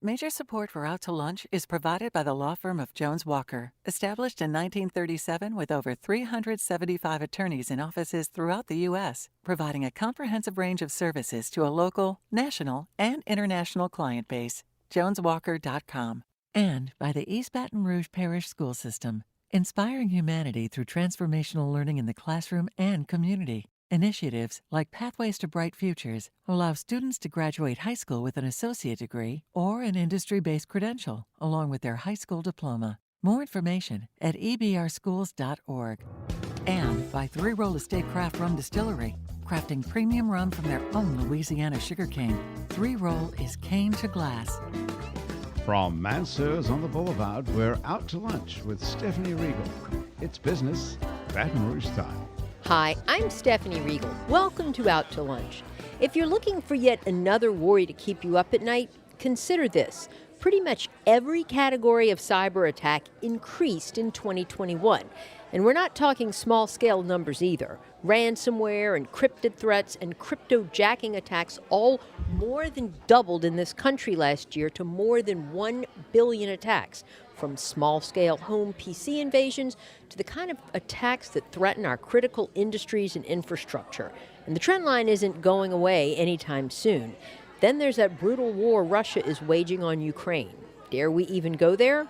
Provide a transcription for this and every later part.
Major support for Out to Lunch is provided by the law firm of Jones Walker, established in 1937 with over 375 attorneys in offices throughout the U.S., providing a comprehensive range of services to a local, national, and international client base. JonesWalker.com. And by the East Baton Rouge Parish School System, inspiring humanity through transformational learning in the classroom and community. Initiatives like Pathways to Bright Futures allow students to graduate high school with an associate degree or an industry-based credential, along with their high school diploma. More information at ebrschools.org. And by Three Roll Estate Craft Rum Distillery, crafting premium rum from their own Louisiana sugarcane. Three Roll is cane to glass. From Mansers on the Boulevard, we're out to lunch with Stephanie Regal. It's business, Baton Rouge style. Hi, I'm Stephanie Regal. Welcome to Out to Lunch. If you're looking for yet another worry to keep you up at night, consider this. Pretty much every category of cyber attack increased in 2021. And we're not talking small-scale numbers either. Ransomware, encrypted threats, and crypto-jacking attacks all more than doubled in this country last year to more than 1 billion attacks, from small-scale home PC invasions to the kind of attacks that threaten our critical industries and infrastructure. And the trend line isn't going away anytime soon. Then there's that brutal war Russia is waging on Ukraine. Dare we even go there?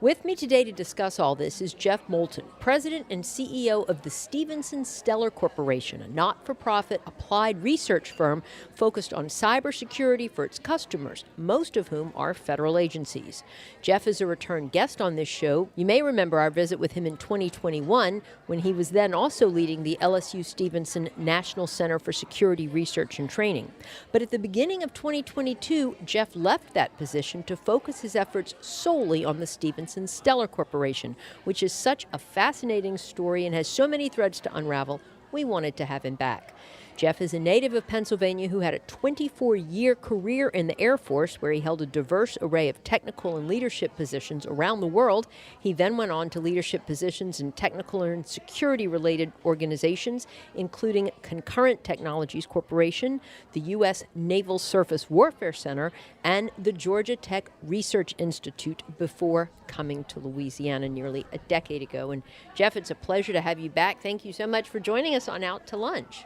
With me today to discuss all this is Jeff Moulton, President and CEO of the Stevenson Stellar Corporation, a not-for-profit applied research firm focused on cybersecurity for its customers, most of whom are federal agencies. Jeff is a return guest on this show. You may remember our visit with him in 2021 when he was then also leading the LSU Stevenson National Center for Security Research and Training. But at the beginning of 2022, Jeff left that position to focus his efforts solely on the Stevenson Stellar Corporation, which is such a fascinating story and has so many threads to unravel, we wanted to have him back. Jeff is a native of Pennsylvania who had a 24-year career in the Air Force, where he held a diverse array of technical and leadership positions around the world. He then went on to leadership positions in technical and security-related organizations, including Concurrent Technologies Corporation, the U.S. Naval Surface Warfare Center, and the Georgia Tech Research Institute, before coming to Louisiana nearly a decade ago. And Jeff, it's a pleasure to have you back. Thank you so much for joining us on Out to Lunch.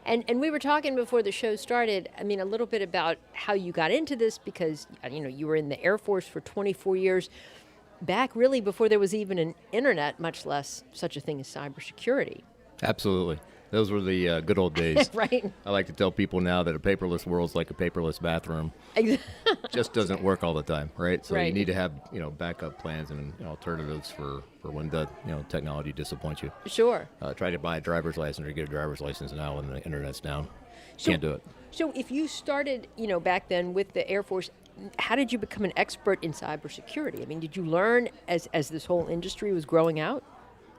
And we were talking before the show started, a little bit about how you got into this, because, you were in the Air Force for 24 years, back really before there was even an internet, much less such a thing as cybersecurity. Absolutely. Those were the good old days. Right. I like to tell people now that a paperless world's like a paperless bathroom. Just doesn't work all the time, right? So right. You need to have, backup plans and alternatives for when the technology disappoints you. Sure. Try to buy a driver's license or get a driver's license now when the internet's down. Can't do it. So if you started, back then with the Air Force, how did you become an expert in cybersecurity? Did you learn as this whole industry was growing out?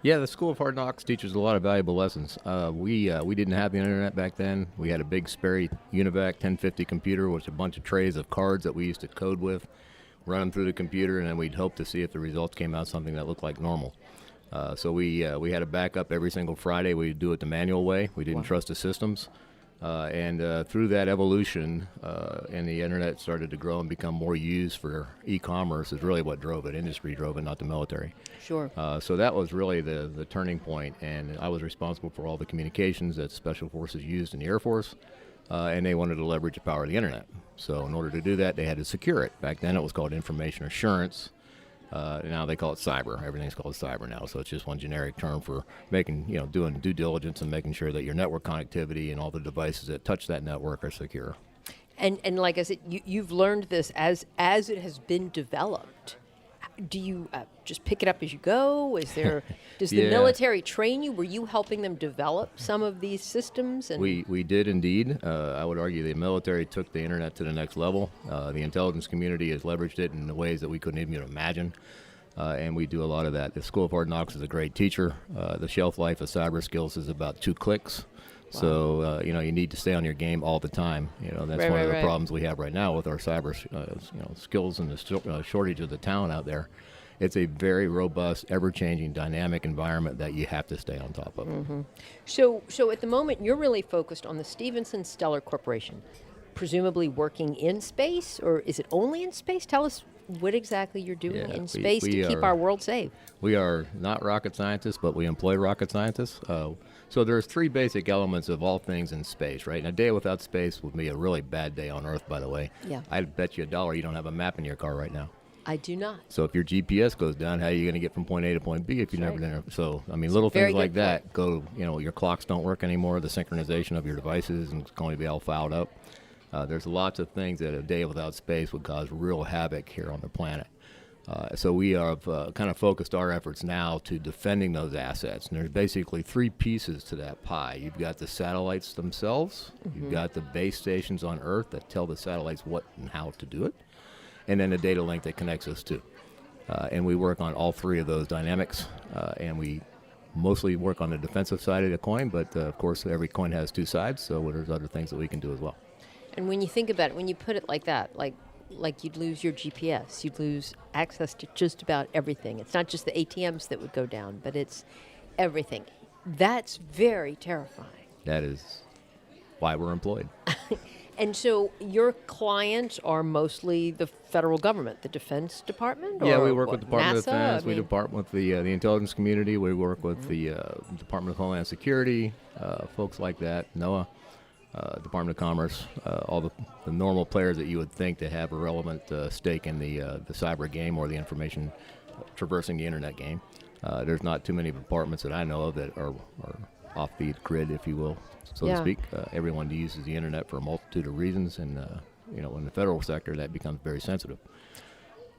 Yeah, the School of Hard Knocks teaches a lot of valuable lessons. We didn't have the internet back then. We had a big Sperry Univac 1050 computer, which is a bunch of trays of cards that we used to code with, run them through the computer, and then we'd hope to see if the results came out something that looked like normal. So we had a backup every single Friday. We'd do it the manual way. We didn't trust the systems. And through that evolution, and the internet started to grow and become more used for e-commerce is really what drove it. Industry drove it, not the military. Sure. So that was really the turning point, and I was responsible for all the communications that Special Forces used in the Air Force, and they wanted to leverage the power of the internet. So in order to do that, they had to secure it. Back then it was called information assurance. Now they call it cyber. Everything's called cyber now, so it's just one generic term for making, doing due diligence and making sure that your network connectivity and all the devices that touch that network are secure. And like I said, you've learned this as it has been developed. Do you just pick it up as you go? Does the military train you? Were you helping them develop some of these systems? And we did indeed. I would argue the military took the internet to the next level. The intelligence community has leveraged it in ways that we couldn't even imagine. And we do a lot of that. The School of Hard Knocks is a great teacher. The shelf life of cyber skills is about 2 clicks. Wow. So, you need to stay on your game all the time. That's one of the problems we have right now with our cyber skills and the shortage of the talent out there. It's a very robust, ever-changing, dynamic environment that you have to stay on top of. Mm-hmm. So at the moment, you're really focused on the Stevenson Stellar Corporation. presumably working in space, or is it only in space? Tell us what exactly you're doing in space to keep our world safe. We are not rocket scientists, but we employ rocket scientists. So there's three basic elements of all things in space, right? And a day without space would be a really bad day on Earth, by the way. Yeah. I'd bet you $1 you don't have a map in your car right now. I do not. So if your GPS goes down, how are you going to get from point A to point B if you never done it? So, I mean, little Very things like good point. that go, your clocks don't work anymore, the synchronization of your devices is going to be all fouled up. There's lots of things that a day without space would cause real havoc here on the planet. So we have kind of focused our efforts now to defending those assets. And there's basically three pieces to that pie. You've got the satellites themselves. You've got the base stations on Earth that tell the satellites what and how to do it. And then the data link that connects us to. And we work on all three of those dynamics. And we mostly work on the defensive side of the coin. But, of course, every coin has two sides. So there's other things that we can do as well. And when you think about it, when you put it like that, like you'd lose your GPS, you'd lose access to just about everything. It's not just the ATMs that would go down, but it's everything. That's very terrifying. That is why we're employed. And so your clients are mostly the federal government, the Defense Department? Yeah, or we work what, with the Department of NASA? Defense. I We mean, work with the intelligence community. We work with the Department of Homeland Security, folks like that, NOAA. Department of Commerce, all the normal players that you would think to have a relevant stake in the cyber game or the information traversing the internet game. There's not too many departments that I know of that are off the grid, if you will, so to speak. Everyone uses the internet for a multitude of reasons, and in the federal sector, that becomes very sensitive.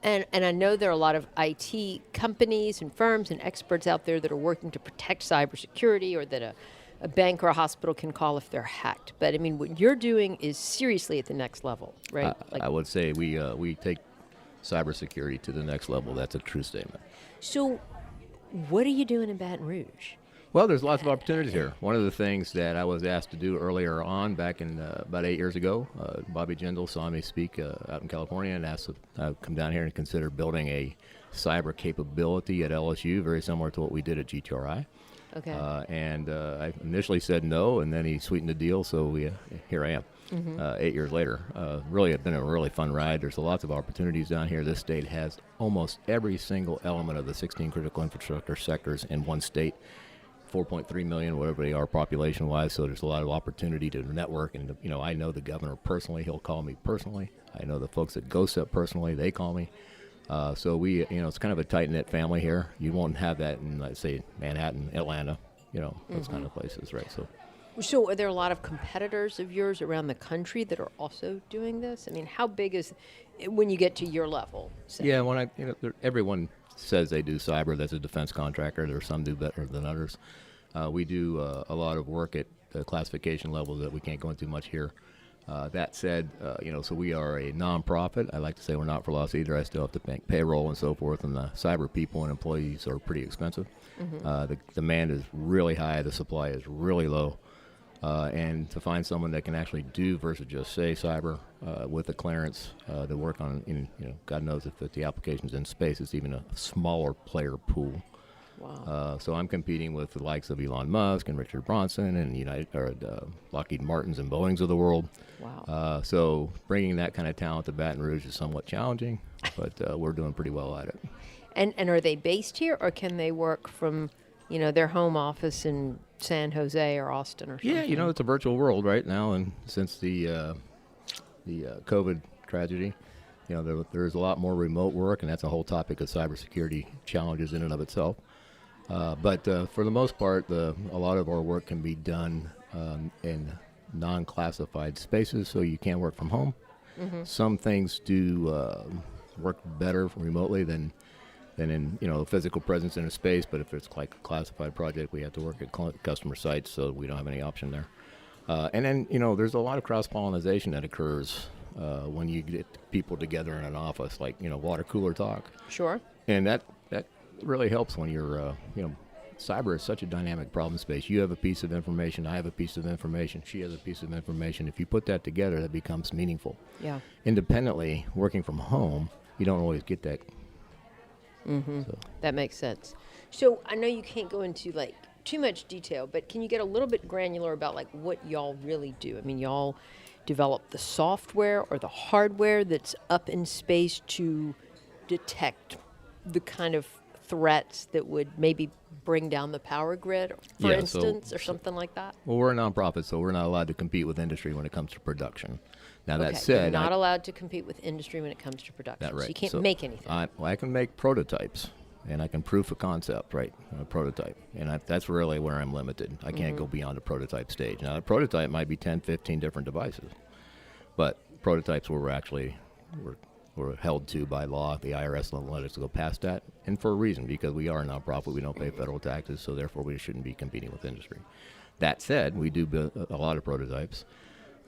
And I know there are a lot of IT companies and firms and experts out there that are working to protect cybersecurity, or that a bank or a hospital can call if they're hacked. But I mean, what you're doing is seriously at the next level, right? I would say we take cybersecurity to the next level. That's a true statement. So what are you doing in Baton Rouge? Well, there's lots of opportunities here. One of the things that I was asked to do earlier on, back in about 8 years ago, Bobby Jindal saw me speak out in California and asked if I would come down here and consider building a cyber capability at LSU, very similar to what we did at GTRI. Okay. And I initially said no, and then he sweetened the deal, so here I am, 8 years later. Really, it's been a really fun ride. There's lots of opportunities down here. This state has almost every single element of the 16 critical infrastructure sectors in one state, 4.3 million, whatever they are population-wise, so there's a lot of opportunity to network. And, I know the governor personally. He'll call me personally. I know the folks at GOSEP personally. They call me. So we, it's kind of a tight-knit family here. You won't have that in, let's say, Manhattan, Atlanta, those kind of places, right? So are there a lot of competitors of yours around the country that are also doing this? I mean, how big is, when you get to your level? Say? Yeah, when everyone says they do cyber, that's a defense contractor. There's some do better than others. We do a lot of work at the classification level that we can't go into much here. That said, so we are a nonprofit. I like to say we're not for loss either. I still have to pay payroll and so forth, and the cyber people and employees are pretty expensive. The demand is really high. The supply is really low. And to find someone that can actually do versus just say cyber with a clearance to work on, God knows if the application's in space, it's even a smaller player pool. Wow. So I'm competing with the likes of Elon Musk and Richard Branson and Lockheed Martins and Boeings of the world. Wow. So bringing that kind of talent to Baton Rouge is somewhat challenging, but we're doing pretty well at it. And are they based here, or can they work from, their home office in San Jose or Austin or something? Yeah, it's a virtual world right now, and since the COVID tragedy, there's a lot more remote work, and that's a whole topic of cybersecurity challenges in and of itself. But for the most part, a lot of our work can be done in non-classified spaces, so you can work from home. Some things do work better remotely than in physical presence in a space. But if it's like a classified project, we have to work at customer sites, so we don't have any option there. And then there's a lot of cross-pollination that occurs when you get people together in an office, like water cooler talk. Sure. And that really helps when you're cyber is such a dynamic problem space. You have a piece of information, I have a piece of information, she has a piece of information. If you put that together, that becomes meaningful. Yeah. Independently, working from home, you don't always get that. So. That makes sense. So I know you can't go into too much detail, but can you get a little bit granular about what y'all really do? I mean, y'all develop the software or the hardware that's up in space to detect the kind of threats that would maybe bring down the power grid, for instance, or something like that? Well, we're a nonprofit, so we're not allowed to compete with industry when it comes to production. Now, Okay, that said, you're not allowed to compete with industry when it comes to production. That's right. So you can't So make anything. I can make prototypes, and I can proof a concept, right? A prototype. And that's really where I'm limited. I can't go beyond the prototype stage. Now, a prototype might be 10, 15 different devices, but prototypes were actually we're held to by law. The IRS won't let us go past that, and for a reason, because we are a nonprofit. We don't pay federal taxes, so therefore we shouldn't be competing with industry. That said, we do build a lot of prototypes,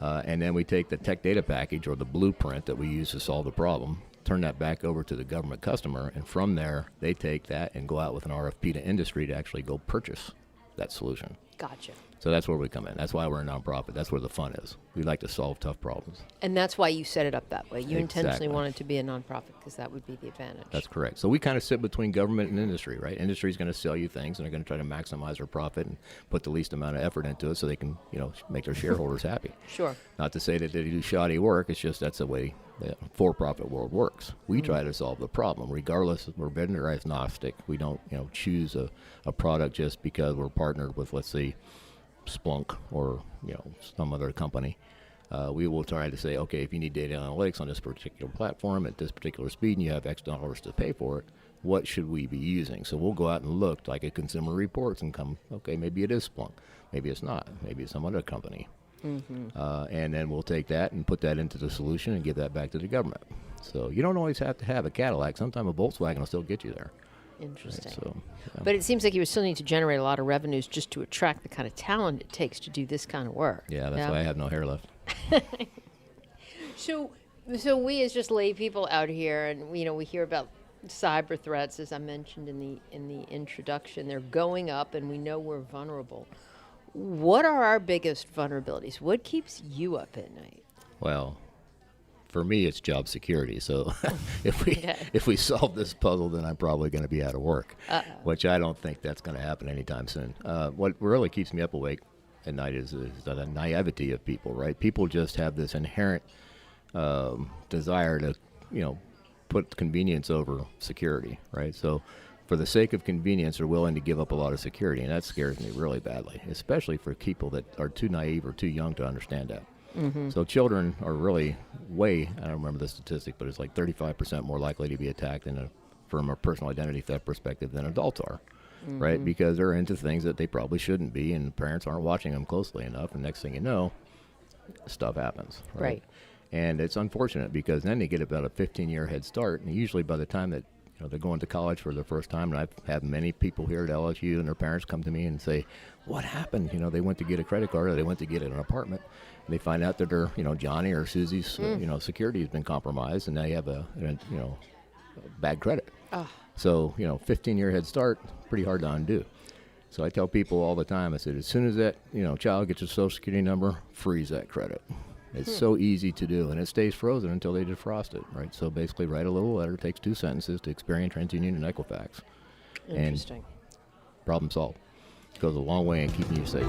and then we take the tech data package or the blueprint that we use to solve the problem, turn that back over to the government customer, and from there they take that and go out with an RFP to industry to actually go purchase that solution. Gotcha. So that's where we come in. That's why we're a nonprofit. That's where the fun is. We like to solve tough problems. And that's why you set it up that way. You intentionally Exactly. wanted to be a nonprofit because that would be the advantage. That's correct. So we kind of sit between government and industry, right? Industry's going to sell you things, and they're going to try to maximize their profit and put the least amount of effort into it so they can, make their shareholders happy. Sure. Not to say that they do shoddy work. It's just that's the way the for-profit world works. We try to solve the problem, regardless. We're vendor agnostic. We don't, choose a product just because we're partnered with, let's say, Splunk or some other company. We will try to say, okay, if you need data analytics on this particular platform at this particular speed and you have X dollars to pay for it, what should we be using? So we'll go out and look like at Consumer Reports and come, okay, maybe it is Splunk, maybe it's not, maybe it's some other company. And then we'll take that and put that into the solution and give that back to the government. So you don't always have to have a Cadillac. Sometimes a Volkswagen will still get you there. Interesting. Right, so, yeah. But it seems like you would still need to generate a lot of revenues just to attract the kind of talent it takes to do this kind of work. Yeah, that's why I have no hair left. So we as just lay people out here, and we hear about cyber threats, as I mentioned in the introduction. They're going up, and we know we're vulnerable. What are our biggest vulnerabilities? What keeps you up at night? Well, for me, it's job security. So if we solve this puzzle, then I'm probably going to be out of work, which I don't think that's going to happen anytime soon. What really keeps me up awake at night is the naivety of people, right? People just have this inherent desire to, put convenience over security, right? So for the sake of convenience, they're willing to give up a lot of security, and that scares me really badly, especially for people that are too naive or too young to understand that. So children are really I don't remember the statistic, but it's like 35% more likely to be attacked from a personal identity theft perspective than adults are, right? Because they're into things that they probably shouldn't be, and parents aren't watching them closely enough, and next thing you know, stuff happens. Right. And it's unfortunate because then they get about a 15-year head start, and usually by the time that they're going to college for the first time, and I've had many people here at LSU and their parents come to me and say, what happened? They went to get a credit card or they went to get an apartment. And they find out that their, Johnny or Susie's, security has been compromised, and they have a bad credit. So, 15-year head start, pretty hard to undo. So I tell people all the time, I said, as soon as that, child gets a social security number, freeze that credit. It's so easy to do, and it stays frozen until they defrost it, right? So basically write a little letter, takes 2 sentences to Experian, TransUnion, and Equifax. Interesting. And problem solved. It goes a long way in keeping you safe.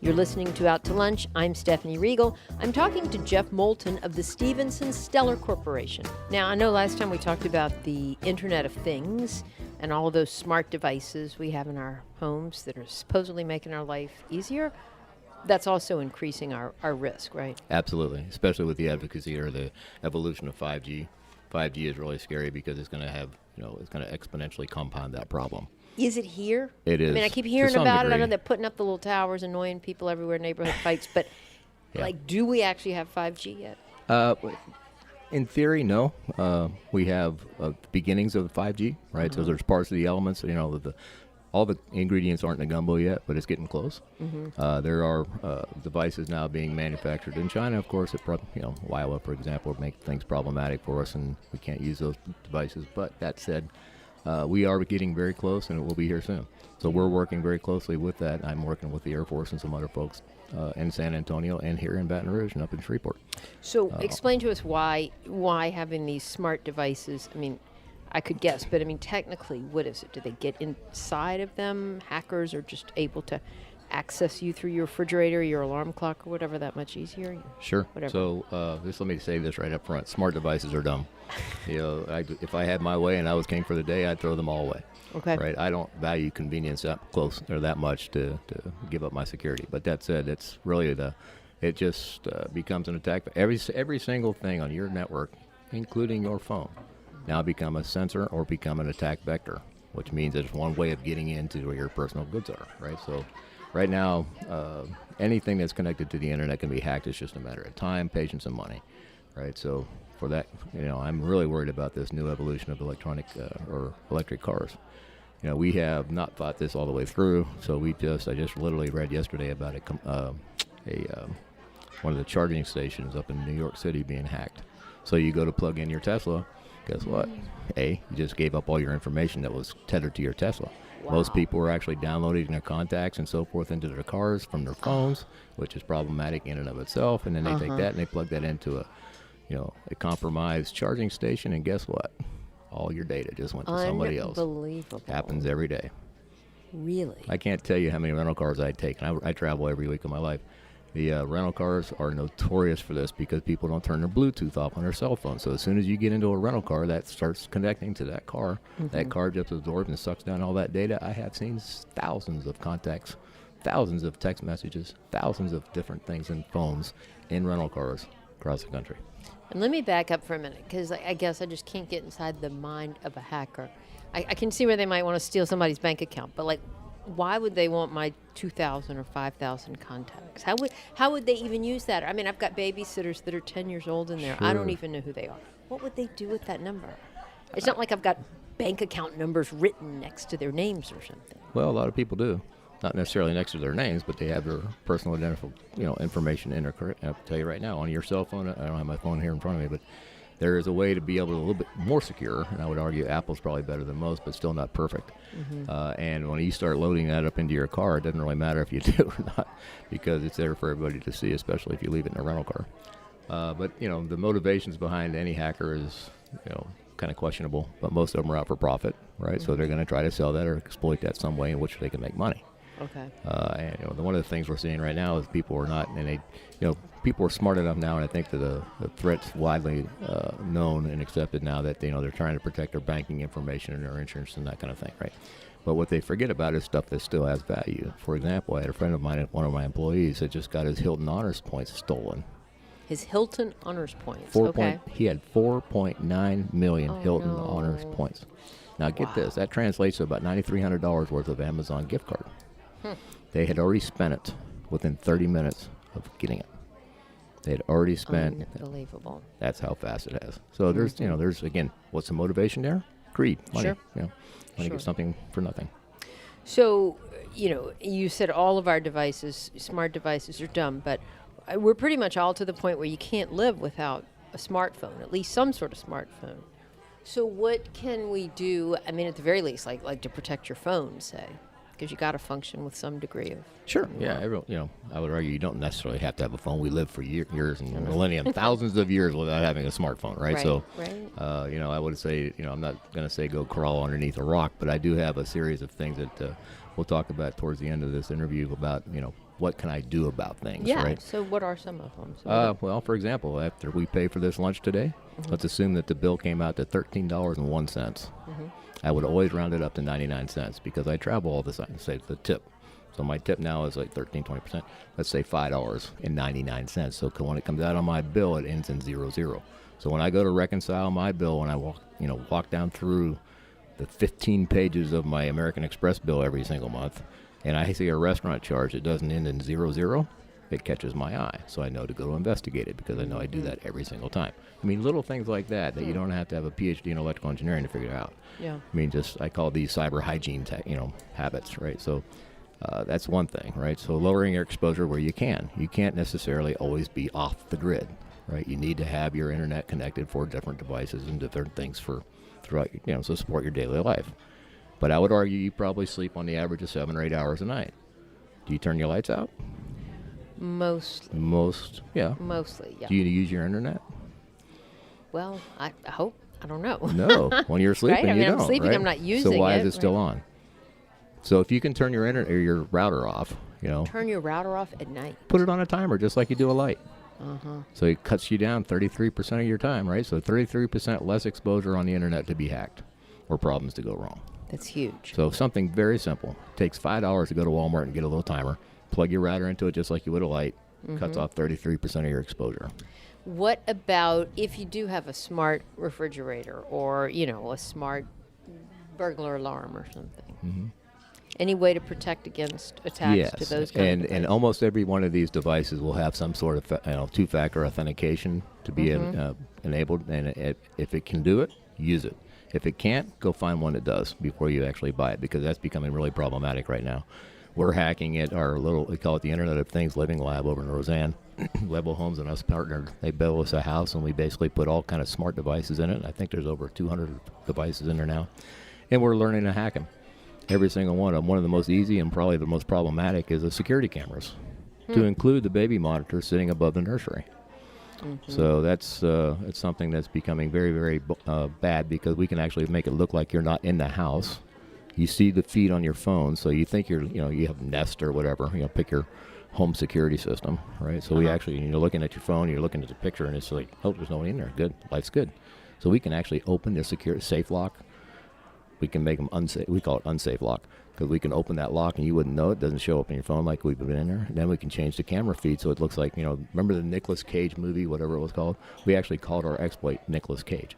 You're listening to Out to Lunch. I'm Stephanie Riegel. I'm talking to Jeff Moulton of the Stevenson Stellar Corporation. Now, I know last time we talked about the Internet of Things and all of those smart devices we have in our homes that are supposedly making our life easier. That's also increasing our risk, right? Absolutely, especially with the advocacy or the evolution of 5G. 5G is really scary because it's going to have, it's going to exponentially compound that problem. Is it here? It is. I mean, I keep hearing to some about it. I degree. know they're putting up the little towers, annoying people everywhere, neighborhood fights. But, do we actually have 5G yet? In theory, no. We have beginnings of 5G, right? So there's parts of the elements, all the ingredients aren't in the gumbo yet, but it's getting close. There are devices now being manufactured in China, of course. Huawei, for example, make things problematic for us, and we can't use those devices. But that said, we are getting very close, and it will be here soon. So we're working very closely with that. I'm working with the Air Force and some other folks in San Antonio and here in Baton Rouge and up in Shreveport. So explain to us why having these smart devices, I mean, I could guess, but I mean, technically, what is it? Do they get inside of them? Hackers are just able to access you through your refrigerator, your alarm clock, or whatever that much easier? Sure. Whatever. So just let me say this right up front. Smart devices are dumb. If I had my way and I was king for the day, I'd throw them all away. Okay. Right. I don't value convenience that close or that much to give up my security. But that said, it's really it just becomes an attack. Every single thing on your network, including your phone, now become a sensor or become an attack vector, which means there's one way of getting into where your personal goods are. Right. So right now, anything that's connected to the internet can be hacked. It's just a matter of time, patience, and money. Right. So for that, I'm really worried about this new evolution of electronic or electric cars. We have not thought this all the way through. So I just literally read yesterday about one of the charging stations up in New York City being hacked. So you go to plug in your Tesla, guess what? You just gave up all your information that was tethered to your Tesla. Wow. Most people were actually downloading their contacts and so forth into their cars from their phones, which is problematic in and of itself. And then they take that and they plug that into a compromised charging station, and guess what? All your data just went to somebody else. Unbelievable. Happens every day. Really? I can't tell you how many rental cars I take. I travel every week of my life. The rental cars are notorious for this because people don't turn their Bluetooth off on their cell phone. So as soon as you get into a rental car that starts connecting to that car, that car just absorbs and sucks down all that data. I have seen thousands of contacts, thousands of text messages, thousands of different things in phones in rental cars across the country. And let me back up for a minute, because I guess I just can't get inside the mind of a hacker. I can see where they might want to steal somebody's bank account, but why would they want my 2,000 or 5,000 contacts? How would they even use that? I mean, I've got babysitters that are 10 years old in there. I don't even know who they are. What would they do with that number? It's not like I've got bank account numbers written next to their names or something. Well, a lot of people do. Not necessarily next to their names, but they have their personal information in their career. I'll tell you right now, on your cell phone, I don't have my phone here in front of me, but there is a way to be able to a little bit more secure, and I would argue Apple's probably better than most, but still not perfect. And when you start loading that up into your car, it doesn't really matter if you do or not, because it's there for everybody to see, especially if you leave it in a rental car. But the motivations behind any hacker is, kind of questionable, but most of them are out for profit, right? So they're going to try to sell that or exploit that some way in which they can make money. Okay. And one of the things we're seeing right now is people are not, and people are smart enough now, and I think that the threat's widely known and accepted now that they're trying to protect their banking information and their insurance and that kind of thing, right? But what they forget about is stuff that still has value. For example, I had a friend of mine, one of my employees, that just got his Hilton Honors points stolen. His Hilton Honors points. He had 4.9 million Hilton Honors points. Now get this, that translates to about $9,300 worth of Amazon gift card. They had already spent it within 30 minutes of getting it. They had already spent. Unbelievable. That's how fast it has. So there's again, what's the motivation there? Greed, money. Sure. Want to get something for nothing. So, you said all of our devices, smart devices, are dumb, but we're pretty much all to the point where you can't live without a smartphone, at least some sort of smartphone. So what can we do? I mean, at the very least, like to protect your phone, say. Because you got to function with some degree of. Sure. Yeah. I would argue you don't necessarily have to have a phone. We live for years and millennium, thousands of years without having a smartphone, right? So, I would say, I'm not going to say go crawl underneath a rock, but I do have a series of things that we'll talk about towards the end of this interview about, what can I do about things, right? So what are some of them? Well, for example, after we pay for this lunch today, let's assume that the bill came out to $13.01. I would always round it up to 99 cents because I travel all the time, say the tip. So my tip now is like 20%. Let's say $5.99. So when it comes out on my bill, it ends in 00. So when I go to reconcile my bill, when I walk down through the 15 pages of my American Express bill every single month, and I see a restaurant charge that doesn't end in 00, it catches my eye. So I know to go investigate it because I know I do that every single time. I mean, little things like that you don't have to have a PhD in electrical engineering to figure out. Yeah. I mean, I call these cyber hygiene, habits, right? So that's one thing, right? So lowering your exposure where you can. You can't necessarily always be off the grid, right? You need to have your internet connected for different devices and different things throughout, to support your daily life. But I would argue you probably sleep on the average of 7 or 8 hours a night. Do you turn your lights out? Mostly. Yeah. Mostly, yeah. Do you use your internet? Well, I hope. I don't know. No. When you're sleeping, right? you don't. I'm sleeping. Right? I'm not using it. So why is it still on? So if you can turn your internet or your router off, Turn your router off at night. put it on a timer just like you do a light. Uh-huh. So it cuts you down 33% of your time, right? So 33% less exposure on the internet to be hacked or problems to go wrong. That's huge. So something very simple. Takes $5 to go to Walmart and get a little timer. Plug your router into it just like you would a light. Cuts off 33% of your exposure. What about if you do have a smart refrigerator or, a smart burglar alarm or something? Any way to protect against attacks to those kinds of and almost every one of these devices will have some sort of two-factor authentication to be enabled. And if it can do it, use it. If it can't, go find one that does before you actually buy it, because that's becoming really problematic right now. We're hacking it. We call it the Internet of Things Living Lab over in Roseanne. Level Homes and us partnered. They built us a house, and we basically put all kind of smart devices in it. I think there's over 200 devices in there now, and we're learning to hack them. Every single one of them. One of the most easy and probably the most problematic is the security cameras, to include the baby monitor sitting above the nursery. So that's it's something that's becoming very, very bad, because we can actually make it look like you're not in the house. You see the feed on your phone, so you think you have Nest or whatever. Pick your home security system, right? So we actually, you're looking at your phone, you're looking at the picture, and it's like, oh, there's nobody in there. Good, life's good. So we can actually open the secure safe lock. We can make them unsafe. We call it unsafe lock, because we can open that lock and you wouldn't know it. Doesn't show up on your phone like we've been in there. And then we can change the camera feed so it looks like, remember the Nicolas Cage movie, whatever it was called? We actually called our exploit Nicolas Cage,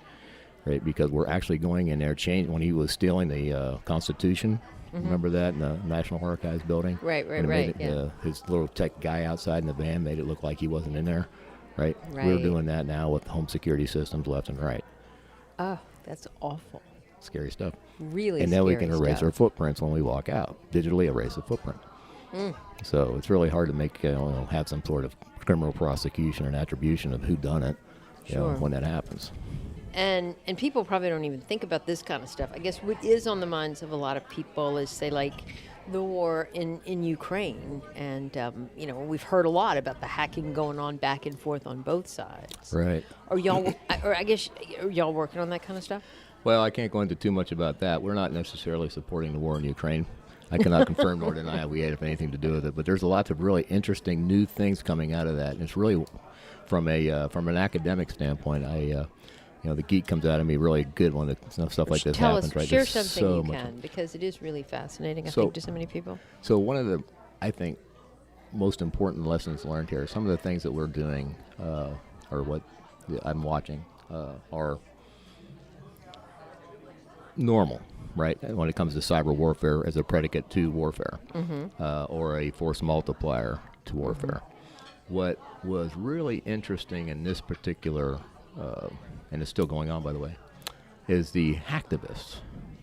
right? Because we're actually going in there, when he was stealing the Constitution. Remember that in the National Archives building? Right. His little tech guy outside in the van made it look like he wasn't in there, right? We're doing that now with home security systems left and right. Oh, that's awful. Scary stuff. Really and then scary we can erase our footprints when we walk out. Digitally erase the footprint. So it's really hard to make have some sort of criminal prosecution and attribution of who done it when that happens. And people probably don't even think about this kind of stuff. I guess what is on the minds of a lot of people is, say, like the war in Ukraine. And, we've heard a lot about the hacking going on back and forth on both sides. Right. Are y'all working on that kind of stuff? Well, I can't go into too much about that. We're not necessarily supporting the war in Ukraine. I cannot confirm nor deny we had anything to do with it. But there's lots of really interesting new things coming out of that. And it's really, from an academic standpoint, the geek comes out of me really good when stuff like this happens. Right? Share something you can, because it is really fascinating, I think, to so many people. So one of the, I think, most important lessons learned here, some of the things that we're doing, or what I'm watching, are normal, right? When it comes to cyber warfare as a predicate to warfare, or a force multiplier to warfare. What was really interesting in this particular, and it's still going on, by the way, is the hacktivists.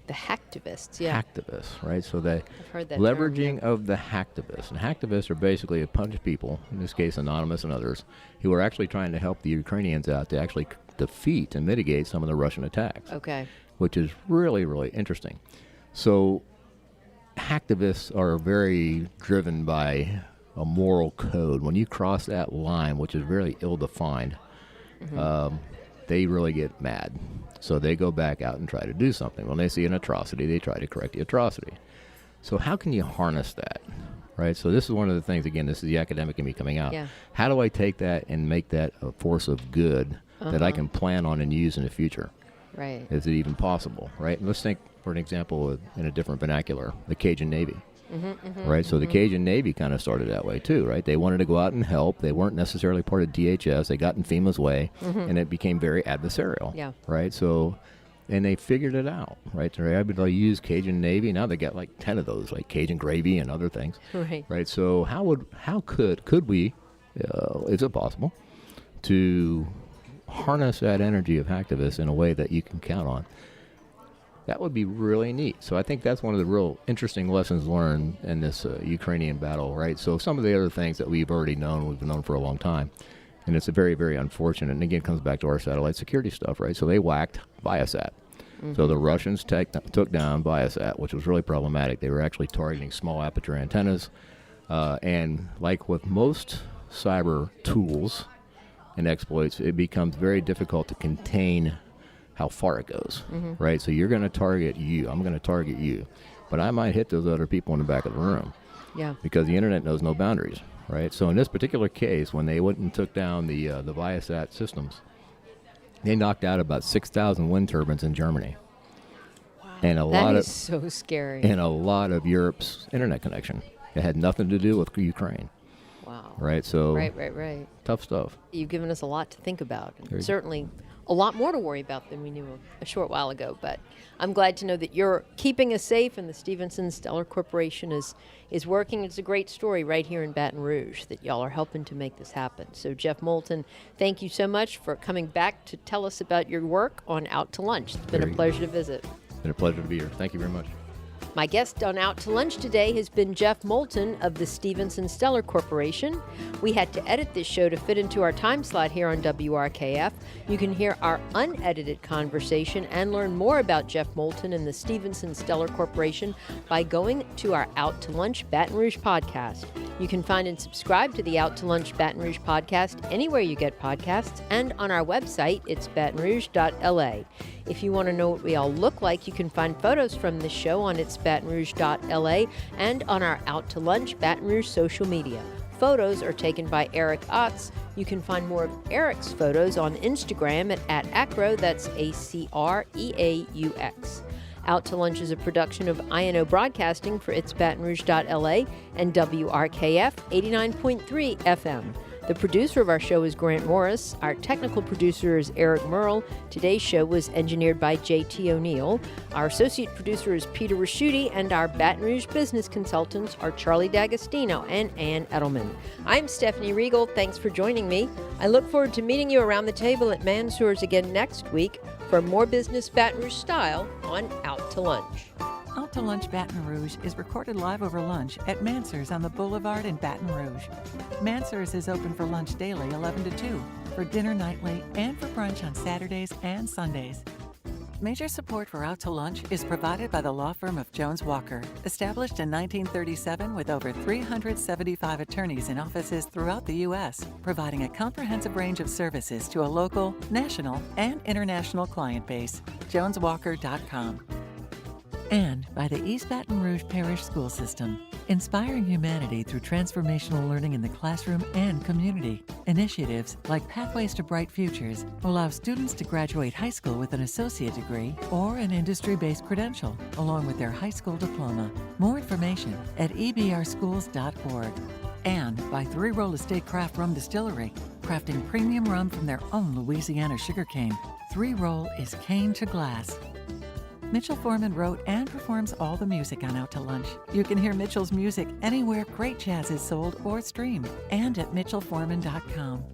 The hacktivists, yeah. Hacktivists, right? So the I've heard that leveraging term, of the hacktivists. And hacktivists are basically a bunch of people, in this case anonymous and others, who are actually trying to help the Ukrainians out to actually defeat and mitigate some of the Russian attacks. Okay. Which is really, really interesting. So hacktivists are very driven by a moral code. When you cross that line, which is very ill-defined, they really get mad. So they go back out and try to do something. When they see an atrocity, they try to correct the atrocity. So how can you harness that, right? So this is one of the things, again, this is the academic in me coming out. Yeah. How do I take that and make that a force of good that I can plan on and use in the future? Right. Is it even possible, right? And let's think, for an example, in a different vernacular, the Cajun Navy, right? So the Cajun Navy kind of started that way too, right? They wanted to go out and help. They weren't necessarily part of DHS. They got in FEMA's way, and it became very adversarial, right? So, and they figured it out, right? They're able to use Cajun Navy. Now they got like 10 of those, like Cajun gravy and other things, right? So could we, is it possible to harness that energy of hacktivists in a way that you can count on? That would be really neat. So I think that's one of the real interesting lessons learned in this Ukrainian battle, right? So some of the other things that we've already known, we've known for a long time, and it's a very, very unfortunate. And again, it comes back to our satellite security stuff, right? So they whacked Viasat. So the Russians took down Viasat, which was really problematic. They were actually targeting small aperture antennas, and like with most cyber tools and exploits, it becomes very difficult to contain how far it goes, right? So you're going to target you. I'm going to target you. but I might hit those other people in the back of the room. Yeah. Because the internet knows no boundaries, right? So in this particular case, when they went and took down the Viasat systems, they knocked out about 6,000 wind turbines in Germany. Wow. And That is so scary. and a lot of Europe's internet connection. It had nothing to do with Ukraine. Wow. Right, so Right. tough stuff. You've given us a lot to think about, Very and good. certainly a lot more to worry about than we knew a short while ago. But I'm glad to know that you're keeping us safe and the Stevenson Stellar Corporation is working. It's a great story right here in Baton Rouge that y'all are helping to make this happen. So Jeff Moulton, thank you so much for coming back to tell us about your work on Out to Lunch. It's been Very a pleasure to visit. It's been a pleasure to be here. Thank you very much. My guest on Out to Lunch today has been Jeff Moulton of the Stevenson Stellar Corporation. We had to edit this show to fit into our time slot here on WRKF. You can hear our unedited conversation and learn more about Jeff Moulton and the Stevenson Stellar Corporation by going to our Out to Lunch Baton Rouge podcast. You can find and subscribe to the Out to Lunch Baton Rouge podcast anywhere you get podcasts and on our website, it's batonrouge.la. If you want to know what we all look like, you can find photos from this show on its batonrouge.la and on our Out to Lunch Baton Rouge social media. Photos are taken by Eric Otts. You can find more of Eric's photos on Instagram at @acro, that's ACREAUX. Out to Lunch is a production of INO Broadcasting for its batonrouge.la and WRKF 89.3 FM. The producer of our show is Grant Morris. Our technical producer is Eric Merle. Today's show was engineered by J.T. O'Neill. Our associate producer is Peter Raschuti, and our Baton Rouge business consultants are Charlie D'Agostino and Ann Edelman. I'm Stephanie Riegel. Thanks for joining me. I look forward to meeting you around the table at Mansour's again next week for more business Baton Rouge style on Out to Lunch. Out to Lunch Baton Rouge is recorded live over lunch at Mansour's on the Boulevard in Baton Rouge. Mansour's is open for lunch daily 11 to 2, for dinner nightly, and for brunch on Saturdays and Sundays. Major support for Out to Lunch is provided by the law firm of Jones Walker, established in 1937 with over 375 attorneys in offices throughout the U.S., providing a comprehensive range of services to a local, national, and international client base. JonesWalker.com. And by the East Baton Rouge Parish School System, inspiring humanity through transformational learning in the classroom and community. Initiatives like Pathways to Bright Futures allow students to graduate high school with an associate degree or an industry-based credential, along with their high school diploma. More information at ebrschools.org. And by Three Roll Estate Craft Rum Distillery, crafting premium rum from their own Louisiana sugarcane. Three Roll is cane to glass. Mitchell Foreman wrote and performs all the music on Out to Lunch. You can hear Mitchell's music anywhere great jazz is sold or streamed, and at mitchellforeman.com.